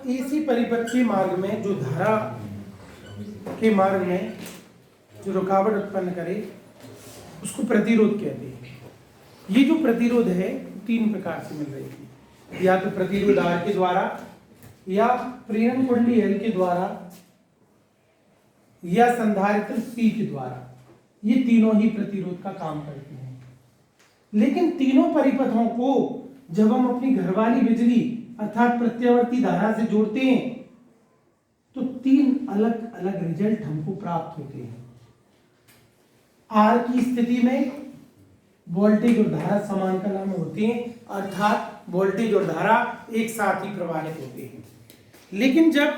AC परिपथ के मार्ग में जो धारा के मार्ग में जो रुकावट उत्पन्न करे उसको प्रतिरोध कहते हैं। ये जो प्रतिरोध है 3 प्रकार से मिल रही थी, या तो प्रतिरोध R के द्वारा, या प्रेरण कुंडली L के द्वारा, या संधारित्र C के द्वारा। ये तीनों ही प्रतिरोध का काम करते हैं। लेकिन तीनों परिपथों को जब हम अपनी घरवाली बिजली अर्थात प्रत्यावर्ती धारा से जोड़ते हैं तो 3 अलग अलग रिजल्ट हमको प्राप्त होते हैं। R की स्थिति में वोल्टेज और धारा समान कला में होते हैं, अर्थात वोल्टेज और धारा एक साथ ही प्रवाहित होते हैं। लेकिन जब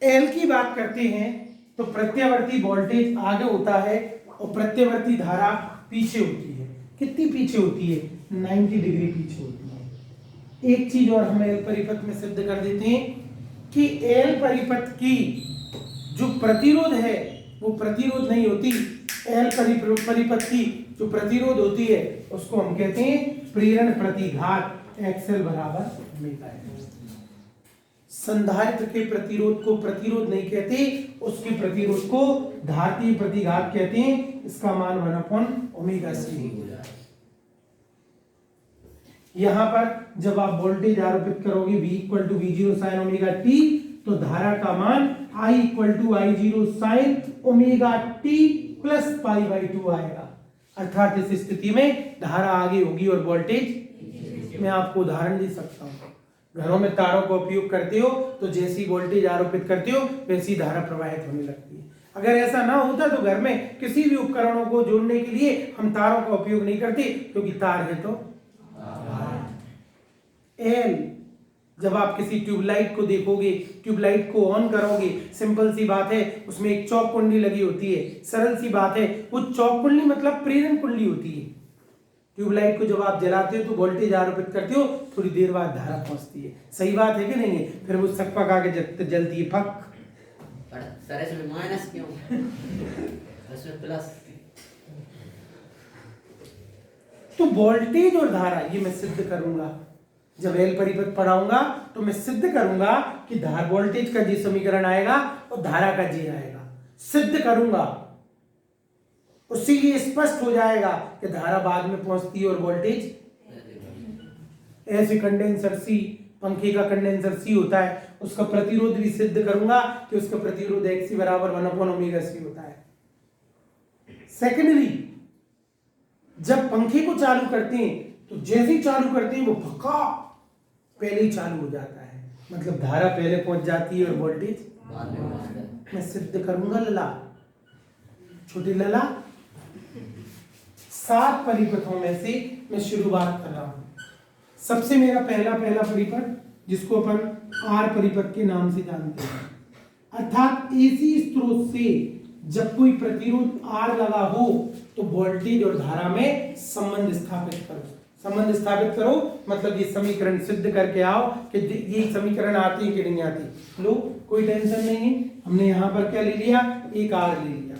L की बात करते हैं तो प्रत्यावर्ती वोल्टेज आगे होता है और प्रत्यावर्ती धारा पीछे होती है। कितनी पीछे होती है? 90 डिग्री पीछे होती है। एक चीज और हम L परिपथ में सिद्ध कर देते हैं कि L परिपथ की जो प्रतिरोध है वो प्रतिरोध नहीं होती। L परिपथ की जो प्रतिरोध होती है उसको हम कहते हैं प्रेरण प्रतिघात, XL बराबर ओमेगा है। संधारित्र के प्रतिरोध को प्रतिरोध नहीं कहते, उसके प्रतिरोध को धात्रीय प्रतिघात कहते हैं। इसका मान 1/ओमेगा c हो जाए। यहां पर जब आप वोल्टेज आरोपित करोगे V = V0 sin omega t, तो धारा का मान I = I0 sin omega t plus π/2 आएगा। अर्थात इस स्थिति में धारा आगे होगी और वोल्टेज, मैं आपको उदाहरण दे सकता हूं। घरों में तारों का उपयोग करते हो तो जैसी वोल्टेज आरोपित करते हो वैसी धारा प्रवाहित होने लगती है। अगर ऐसा ना होता तो घर में किसी भी उपकरणों को जोड़ने के लिए हम तारों का उपयोग नहीं करते, क्योंकि तार है तो L। जब आप किसी ट्यूबलाइट को देखोगे, ट्यूबलाइट को ऑन करोगे, सिंपल सी बात है, उसमें एक चौक कुंडली लगी होती है। सरल सी बात है, वो चौक कुंडली मतलब प्रेरण कुंडली होती है। ट्यूबलाइट को जब आप जलाते हो तो वोल्टेज आरोपित करते हो, थोड़ी देर बाद धारा पहुंचती है। सही बात है कि नहीं है? फिर वो सकपक आके जलती है, फक। सर इसमें माइनस क्यों? इसमें प्लस। तो वोल्टेज और धारा ये मैं सिद्ध करूंगा। जब L परिपथ पढ़ाऊंगा तो मैं सिद्ध करूंगा कि धारा वोल्टेज का जी समीकरण आएगा और धारा का जी आएगा। सिद्ध करूंगा, उससे ये स्पष्ट हो जाएगा कि धारा बाद में पहुंचती है और वोल्टेज। ऐसे कंडेंसर C, पंखे का कंडेंसर C होता है, उसका प्रतिरोध भी सिद्ध करूंगा कि उसका प्रतिरोध XC बराबर 1/ओमेगा c होता है। सेकेंडली, जब पंखे को चालू करते हैं तो जैसे ही चालू करते हैं वो पक्का पहले ही चालू हो जाता है, मतलब धारा पहले पहुंच जाती है और वोल्टेज बाद में पहुंचता है। मैं सिद्ध करूंगा लला, छोटी लला। 7 परिपथों में से मैं शुरुआत कर रहा हूं। सबसे मेरा पहला परिपथ जिसको अपन R परिपथ के नाम से जानते हैं, अर्थात एसी स्रोत से जब कोई प्रतिरोध R लगा हो तो वोल्टेज और धारा में संबंध स्थापित करो। संबंध स्थापित करो मतलब ये समीकरण सिद्ध करके आओ कि ये समीकरण आती है कि नहीं आती। लो, कोई टेंशन नहीं है। हमने यहाँ पर क्या ले लिया? एक R ले लिया।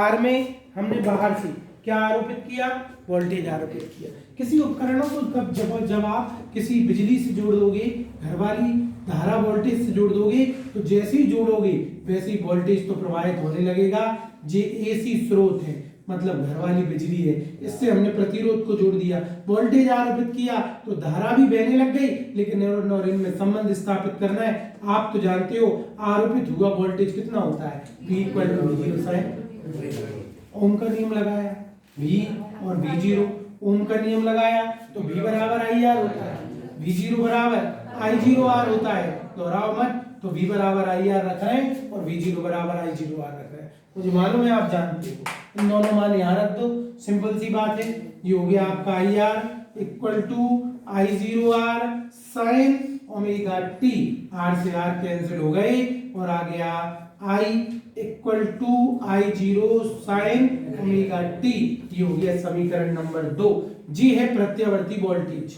R में हमने बाहर से क्या आरोपित किया? वोल्टेज आरोपित किया। किसी उपकरणों को जब आप किसी बिजली से जोड़ दोगे, घरवाली धारा वोल्टेज से जोड़ दोगे, तो जैसे ही जोड़ोगे वैसे ही वोल्टेज तो प्रवाहित होने लगेगा। जे एसी स्रोत है मतलब घरवाली बिजली है, इससे हमने प्रतिरोध को जोड़ दिया, वोल्टेज आरोपित किया तो धारा भी बहने लग गई। लेकिन और इनमें संबंध स्थापित करना है। आप तो जानते हो आरोपित हुआ वोल्टेज कितना होता है? V = V0 sin। ओम का नियम लगाया, V और V0, ओम का नियम लगाया तो V बराबर IR होता है, V0 बराबर I0R होता है। दोहराओ मत, तो V बराबर IR रख रहे हैं और V0 बराबर I0R रख रहे हैं। मुझे मालूम है आप जानते हो। इन दोनों मान यहाँ रख दो, सिंपल सी बात है। ये हो गया आपका IR = I0R sin omega t। R से R कैंसिल हो गए और आ गया I = I0 sin omega t। ये हो गया समीकरण नंबर 2। जी है प्रत्यावर्ती वोल्टेज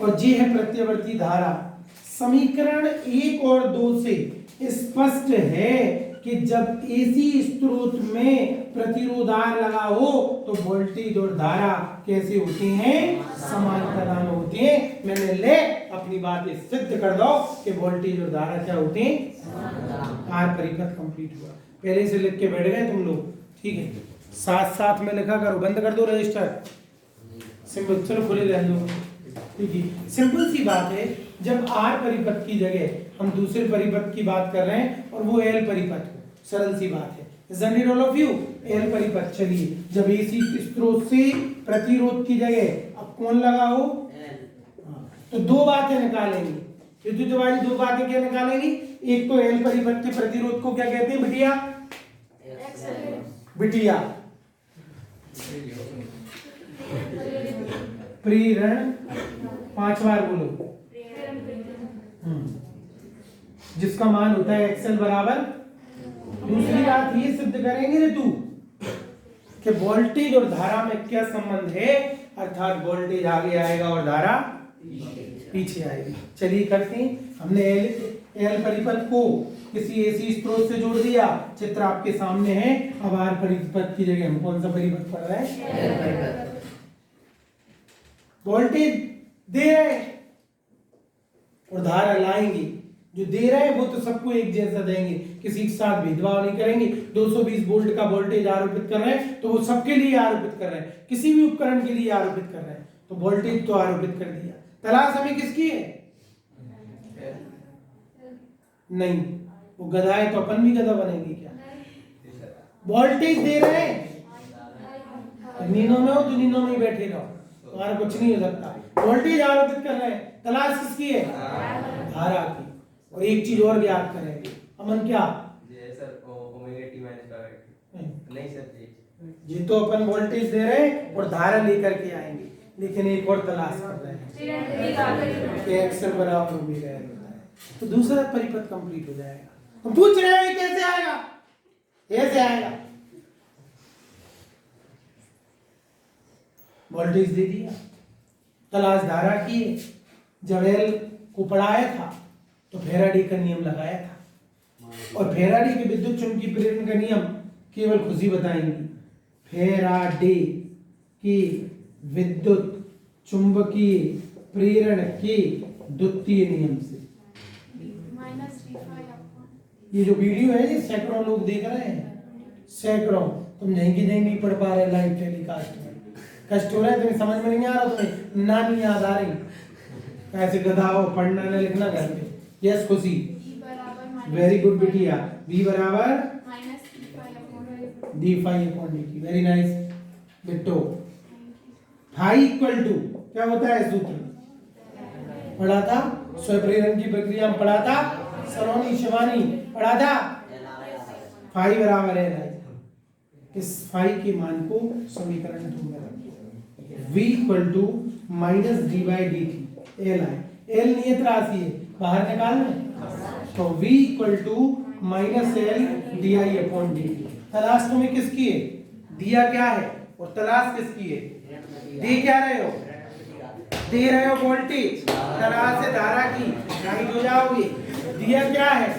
और जी है प्रत्यावर्ती धारा। समीकरण 1 और 2 से स्पष्ट है कि जब एसी स्रोत में प्रतिरोध R लगा हो तो वोल्टेज और धारा कैसे होते हैं? समान कला में होते हैं। होती हैं, मैंने ले अपनी बात सिद्ध कर दो कि वोल्टेज और धारा क्या होती हैं, आर परिपथ कंप्लीट हुआ। पहले से लिख के बैठ गए तुम लोग, ठीक है, साथ साथ में लिखा करो, बंद कर दो रजिस्टर, सिंपल, चलो खुले रह दो, ठीक है। सिंपल सी बात है, जब आर परिपथ की जगह हम दूसरे परिपथ की बात कर रहे हैं और वो एल परिपथ, सरल सी बात है, Isn't it all of you? L परिपथ। चलिए, जब एसी स्रोत से प्रतिरोध की जगह अब कौन लगा हो, तो दो बातें निकालेंगे, विद्युत वाली दो बातें क्या निकालेंगी, एक तो एल परिपथ के प्रतिरोध को क्या कहते हैं बिटिया, बिटिया प्रेरण, 5 बार बोलो, जिसका मान होता है एक्सएल बराबर। दूसरी बात ये सिद्ध करेंगे रे तू कि वोल्टेज और धारा में क्या संबंध है, अर्थात वोल्टेज आगे आएगा और धारा पीछे आएगी। चलिए करते हैं, हमने एल परिपथ को किसी एसी स्रोत से जोड़ दिया, चित्र आपके सामने है। अब आर परिपथ की जगह हम कौन सा परिपथ पढ़ रहे हैं, वोल्टेज दे रहे हैं और धारा लाएंगे, जो दे रहे हैं वो तो सबको एक जैसा देंगे, किसी के साथ भेदभाव नहीं करेंगे। 220 वोल्ट का वोल्टेज आरोपित कर रहे हैं तो वो सबके लिए आरोपित कर रहे हैं, किसी भी उपकरण के लिए आरोपित कर रहे हैं, तो वोल्टेज तो आरोपित कर दिया। तलाश हमें किसकी है, नहीं, वो गधा है तो अपन भी गधा बनेंगे क्या, वोल्टेज दे रहे हैं, नींदों में हो तो नींदों में ही बैठे रहो, तुम्हारा कुछ नहीं हो सकता। वोल्टेज आरोपित कर रहे हैं, तलाश किसकी है, धारा की। और एक चीज और याद करेंगे, अमन क्या, नहीं सर ये तो अपन वोल्टेज दे रहे हैं और धारा लेकर के आएंगे, लेकिन एक और तलाश कर रहे हैं कि एक्सएल बराबर ओमेगा एल होता है, तो दूसरा परिपथ कंप्लीट हो जाएगा। तो पूछ रहे हैं कैसे आएगा, कैसे आएगा, वोल्टेज दे दिया, तलाश धारा की। जब एल को पढ़ाया था तो फैराडे का नियम लगाया था, और फैराडे के विद्युत चुंबकीय प्रेरण का नियम केवल खुशी बताएंगी, फैराडे के विद्युत चुंबकीय प्रेरण के द्वितीय नियम से। ये जो वीडियो है ये सैकड़ों लोग देख रहे हैं, सैकड़ों, तुम नहीं पढ़ पा रहे लाइव टेलीकास्ट में, कष्ट हो रहा है, तुम्हें समझ में नहीं आ रहा, तुम्हें नानी याद आ रही, ऐसे गधा हो, पढ़ना न लिखना घर पे। यस खुशी, वेरी गुड बिटिया, v बराबर d∅/dt, very nice Bitto. Phi equal to क्या होता है सूत्र, पढ़ा था, स्वप्रेरण की प्रक्रिया में पढ़ा था, सलोनी शिवानी पढ़ा था, फाई बराबर है, इस फाई के मान को समीकरण 2 में रखो, v equal to minus d/dt, L है, एल नियत राशि है, बाहर निकालना, तो v equal to minus L di/dt। तलाश तुम्हें किसकी है, दिया क्या है और तलाश किसकी है, दे क्या रहे हो, दे रहे हो वोल्टेज, तलाश है धारा की, राइट हो जाओगे। दिया क्या है,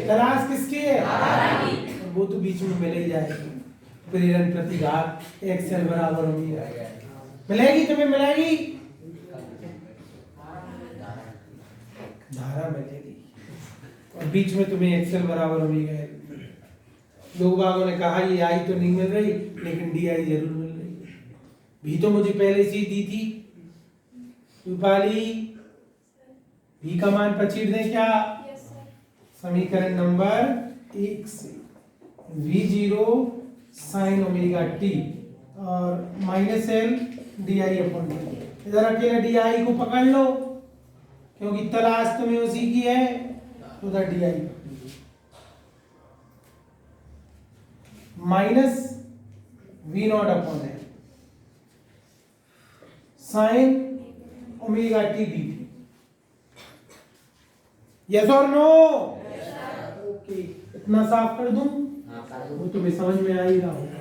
तलाश किसकी है, वो तो बीच में मिल ही जाएगी, प्रेरण प्रतिघात एक्सएल बराबर होगी, मिलेगी, तुम्हें मिलेगी, धारा मिलेगी, और बीच में तुम्हें एक्सएल बराबर होगी। लोग बागों ने कहा ये आई तो नहीं मिल रही, लेकिन डी आई जरूर मिल रही है, भी तो मुझे पहले से दी थी रूपाली, भी का मान पचीर दें क्या, समीकरण नंबर 1 से v0 sin ओमेगा t और माइनस एल di/dt, इधर अकेले di को पकड़ लो क्योंकि तलाश तुम्हें उसी की है, उधर di minus v0/L sin omega t dt, yes और नो, ओके, इतना साफ कर दूं, वो तुम्हें समझ में आ ही रहा होगा,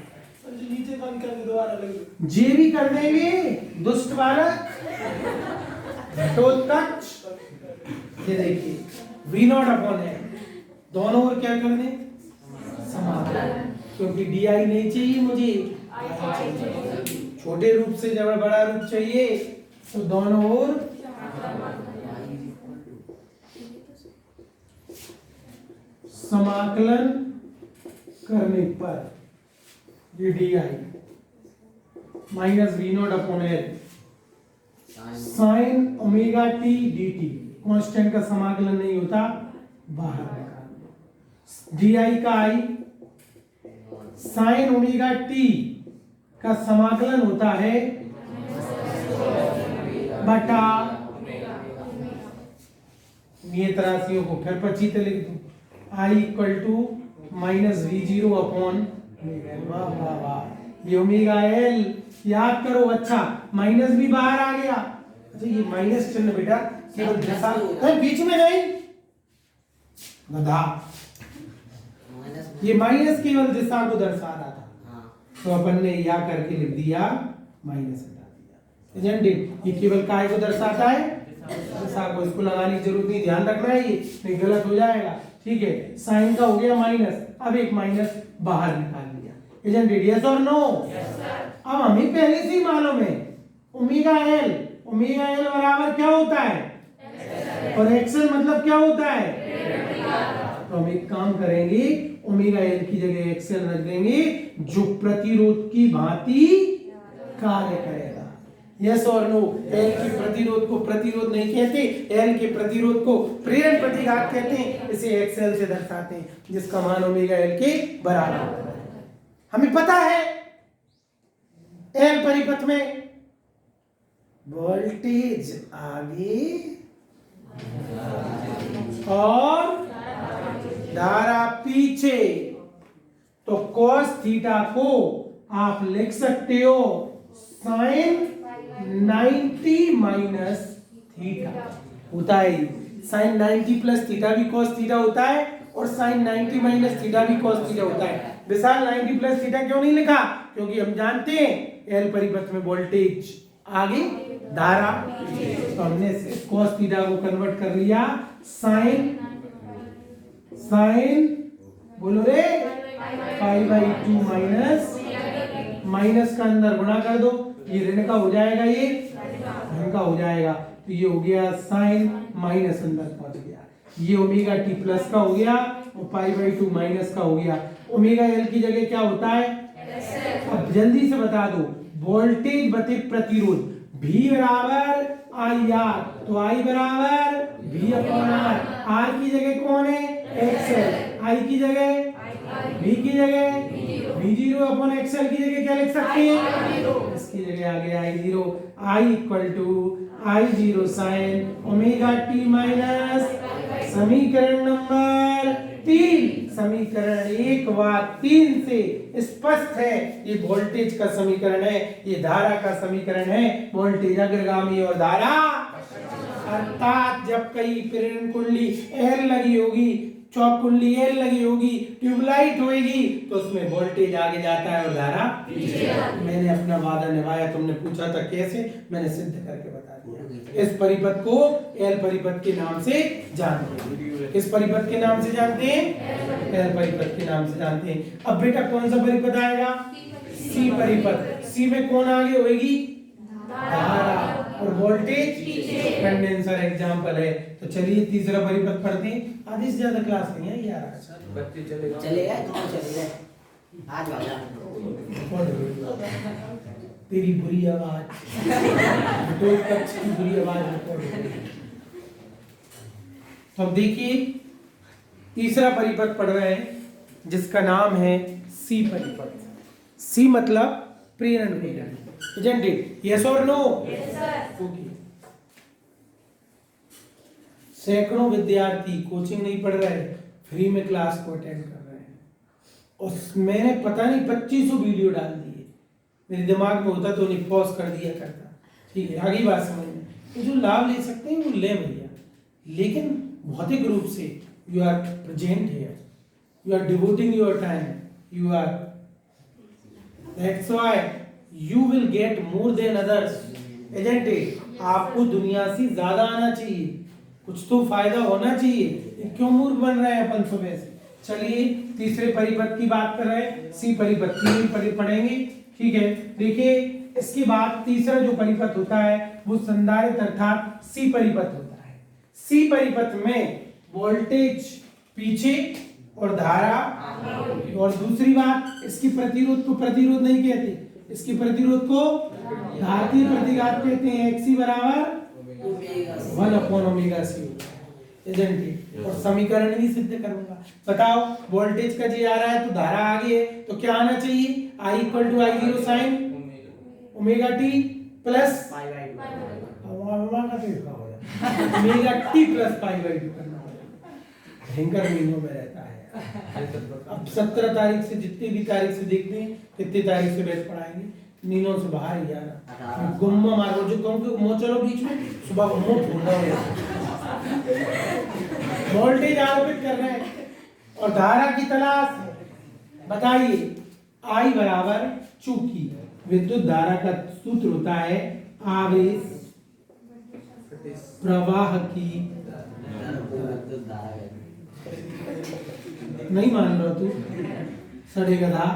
नीचे बंद करके दोबारा लगे, जे भी कर देंगे, दुष्ट बालक, ये देखिए v0/L, दोनों ओर क्या कर दें, समाकलन, क्योंकि di नहीं चाहिए मुझे, छोटे रूप से जब बड़ा रूप चाहिए तो दोनों ओर समाकलन करने पर ये D I minus V naught upon L sine omega T D T, constant का समाकलन नहीं होता, बाहर निकाल दो। डी आई का आई साइन ओमेगा टी का समाकलन होता है बटा, ये तराशियों को फिर पचीते लिख दो, I equal to minus V zero upon, वाह वाह वाह, ये ओमेगा एल याद करो। अच्छा माइनस भी बाहर आ गया। अच्छा ये माइनस चिन्ह बेटा केवल दिशा, बीच में नहीं गधा, ये माइनस केवल दिशा को दर्शा रहा था, तो अपन ने या करके लिख दिया, माइनस हटा दिया। ये केवल काय को दर्शाता है, दिशा को, इसको लगाने की जरूरत नहीं, ध्यान रखना है, ये नहीं गलत हो जाएगा। ठीक है, साइन का हो गया माइनस, अब एक माइनस बाहर निकाल लिया। Isn't it? Yes or no? Yes, sir. अब हमें पहले से ही मालूम है ओमेगा एल बराबर क्या होता है, और एक्सएल मतलब क्या होता है। तो हम एक काम करेंगे, ओमेगा एल की जगह एक्सएल रख देंगे जो प्रतिरोध की भांति कार्य करेगा। यस और नो? एल के प्रतिरोध को प्रतिरोध नहीं कहते, एल के प्रतिरोध को प्रेरण प्रतिघात कहते हैं, इसे एक्सएल से दर्शाते हैं, जिसका मान ओमेगा एल के बराबर होता है। हमें पता है एल परिपथ में वोल्टेज आगे और धारा पीछे, तो cos थीटा को आप लिख सकते हो साइन 90 माइनस थीटा होता है। साइन 90 प्लस थीटा भी cos थीटा होता है, और साइन 90 माइनस थीटा भी cos थीटा होता है। विशाल 90 प्लस थीटा क्यों नहीं लिखा? क्योंकि हम जानते हैं एल परिपथ में वोल्टेज आगे, धारा, तो हमने cos थीटा को कन्वर्ट कर लिया साइन बोलो रे पाई बाई 2 माइनस का अंदर गुणा कर दो, ये ऋण का हो जाएगा, ये धन का हो जाएगा, तो ये हो गया साइन माइनस अंदर पहुंच गया, ये ओमेगा टी प्लस का हो गया और पाई बाई 2 माइनस का हो गया। ओमेगा एल की जगह क्या होता है? अब जल्दी से बता दो, वोल्टेज बटे प्रतिरोध, V बराबर आई आर, तो I बराबर V अपॉन आर, आर की जगह कौन है? एक्सएल, I की जगह V की जगह V जीरो अपॉन एक्सएल की जगह क्या लिख सकते हैं? इसकी जगह आ गया I zero, I equal to I zero sine omega T minus समीकरण नंबर 3, समीकरण 1 व 3 से स्पष्ट है ये वोल्टेज का समीकरण है, ये धारा का समीकरण है। वोल्टेज अग्रगामी और धारा, अर्थात जब कहीं प्रेरण कुंडली एल लगी होगी, चौक कुंडली एल लगी होगी, ट्यूबलाइट होगी, तो उसमें वोल्टेज आगे जाता है और धारा पीछे। मैंने अपना वादा निभाया। तुमने पूछा था कैसे, मैंने सिद्ध करके बता दिया। इस परिपथ को एल परिपथ के नाम से जानते हैं। किस परिपथ के नाम से जानते हैं? एल परिपथ के नाम से जानते हैं। अब बेटा कौन सा परिपथ आएगा? सी परिपथ। सी में कौन आगे होगी? धारा, और वोल्टेज कंडेंसर एग्जांपल है। तो चलिए तीसरा परिपथ पढ़ते हैं। आधे से ज्यादा क्लास नहीं है यार, बच्चे चलेगा कौन चलेगा आज वाला तेरी बुरी आवाज, दो पक्ष की बुरी आवाज रिकॉर्ड। तो अब देखिए तीसरा परिपथ पढ़ रहे हैं जिसका नाम है सी परिपथ। सी मतलब प्रेरण कुंडली। Isn't it? Yes or no? Yes, sir. Okay. सैकड़ों विद्यार्थी कोचिंग नहीं पढ़ रहे, फ्री में क्लास को अटेंड कर रहे हैं, और मैंने पता नहीं 2500 वीडियो डाल दिए। मेरे दिमाग में होता तो उन्हें पॉज कर दिया करता। ठीक है, आगे बात समझ में, तो जो लाभ ले सकते हैं वो ले भैया, लेकिन भौतिक रूप से you are present here, you are devoting your time, you are, that's why you will get more than others, isn't it? आपको दुनिया से ज्यादा आना चाहिए, कुछ तो फायदा होना चाहिए। क्यों मूर्ख बन रहे हैं अपन सुबह से? चलिए तीसरे परिपथ की बात कर रहे हैं, सी परिपथ की पढ़ेंगे। ठीक है, देखिए इसके बाद तीसरा जो परिपथ होता है वो संधारित्र अर्थात सी परिपथ होता है। सी परिपथ में वोल्टेज पीछे और धारा, और दूसरी बात इसकी प्रतिरोध को प्रतिरोध नहीं कहते, इसकी प्रतिरोध को घातीय प्रतिघात कहते हैं। XC बराबर 1/ओमेगा C एजेंट है। और समीकरण भी सिद्ध करूंगा। बताओ वोल्टेज का जी आ रहा है तो धारा आगे है, तो क्या आना चाहिए? I = I0 sin omega T plus omega T plus π/2 करना होगा। भयंकर महीनों में रहता है। अब 17 तारीख से जितनी भी तारीख से देखते हैं कितनी तारीख से बैच पढ़ाएंगे, नींदों से बाहर ही जाना, गुम्मा मारो जो कहूँ मुँह चलो बीच में, सुबह को मुँह छोड़ना हो। वोल्टेज आरोपित कर रहे हैं और धारा की तलाश है। बताइए I बराबर, चूंकि विद्युत धारा का सूत्र होता है आवेश प्रवाह की, नहीं मान रहा तू सड़े गधा।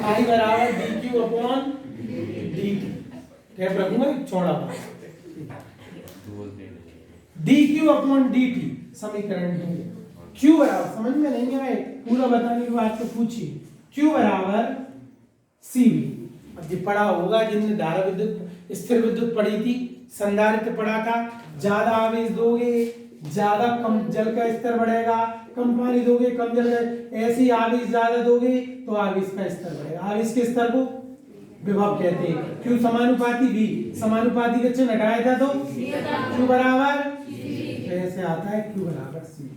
I बराबर dQ/dt, क्या रखूंगा छोड़ा dQ/dt समीकरण 2। Q बराबर, समझ में नहीं आए पूरा बताने के बाद तो पूछिए। Q बराबर CV, अब ये पढ़ा होगा जिनने धारा विद्युत स्थिर विद्युत पढ़ी थी, संधारित्र पढ़ा था। ज्यादा आवेश दोगे ज्यादा कम जल का स्तर बढ़ेगा, कम पानी दोगे कम जल का, ऐसे ही आवेश ज्यादा दोगे तो आवेश का स्तर बढ़ेगा। आवेश के स्तर को विभव कहते हैं। Q समानुपाती V, समानुपाती का चिन्ह हटाया था तो Q बराबर ऐसे आता है Q बराबर CV।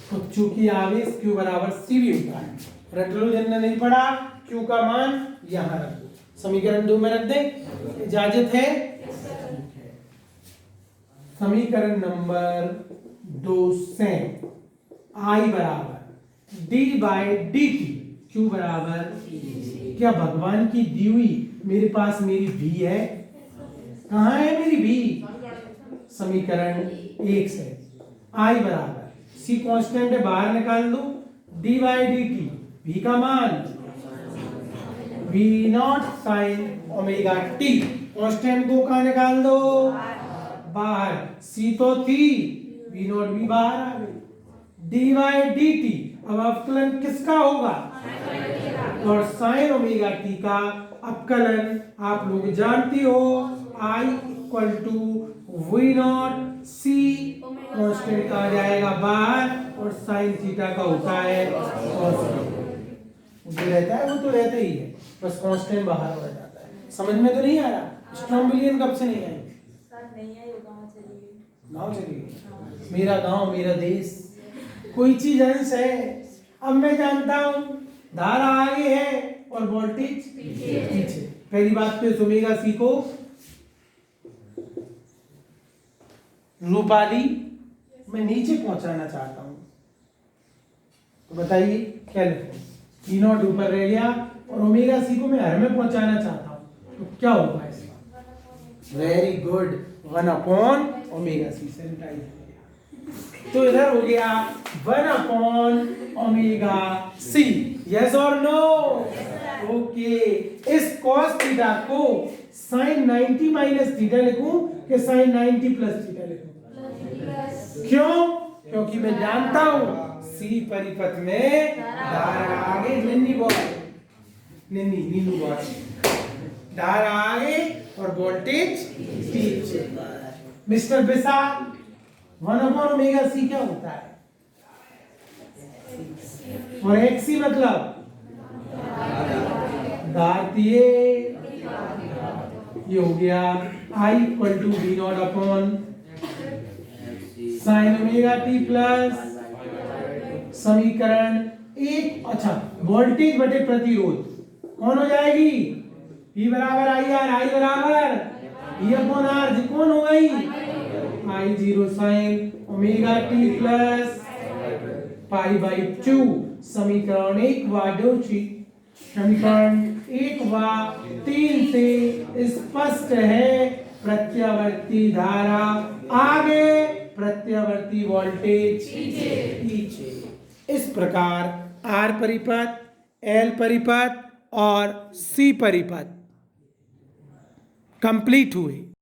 तो चूंकि आवेश Q बराबर CV होता है, रट लो जिनने नहीं पढ़ा, Q का मान यहाँ रख दो, समीकरण 2 में रख दे, इजाजत है। समीकरण नंबर 2 से I बराबर d/dt, Q बराबर, क्या भगवान की दी हुई मेरे पास मेरी V है? कहाँ है मेरी V? समीकरण 1 से I बराबर, C कांस्टेंट है बाहर निकाल दो, d/dt, V का मान V0 sin omega t, constant को कहाँ निकाल दो? बाहर। C तो थी, V0 भी बाहर आ गई, d/dt, अब अवकलन किसका होगा? और sin ओमेगा t का अवकलन आप लोग जानते हो, I = V0 C, कांस्टेंट का आ जाएगा बाहर और sin थीटा का होता है मुझे रहता है, वो तो रहता ही है, बस कांस्टेंट बाहर हो जाता है। समझ में तो नहीं आ रहा? स्ट्रॉम्बिलियन कब से नहीं आई? गाँव चली गई। मेरा गांव मेरा देश, कोई चीज अंश है। अब मैं जानता हूं धारा आगे है और वोल्टेज पीछे। पहली बात तो ओमेगा सी को रूपाली मैं नीचे पहुंचाना चाहता हूं, तो बताइए क्या लिखूं? V0 ऊपर रह गया और ओमेगा सी को मैं हर में पहुंचाना चाहता हूं, तो क्या होगा इसका? वेरी गुड, 1/ओमेगा सी सेंटाइज हो गया। तो इधर हो गया 1/ओमेगा सी। यस और नो? ओके। इस cos थीटा को sin 90 माइनस थीटा लिखूं कि sin 90 प्लस थीटा लिखूं? क्यों? क्योंकि मैं जानता हूं सी परिपथ में धारा आगे, नींबू बॉय, धारा आगे और वोल्टेज पीछे। मिस्टर विशाल, 1/ओमेगा सी क्या होता है? और XC मतलब घातीय, ये हो गया I = V0 sin omega t plus समीकरण 1। अच्छा, वोल्टेज बटे प्रतिरोध कौन हो जाएगी? P बराबर IR, I बराबर V/R, जी कौन हो गई? I0 sin omega t plus π/2। समीकरण 1 व 2, समीकरण 1 व 3 से स्पष्ट है प्रत्यावर्ती धारा आगे, प्रत्यावर्ती वोल्टेज पीछे। इस प्रकार R परिपथ, L परिपथ और C परिपथ कंप्लीट हुए।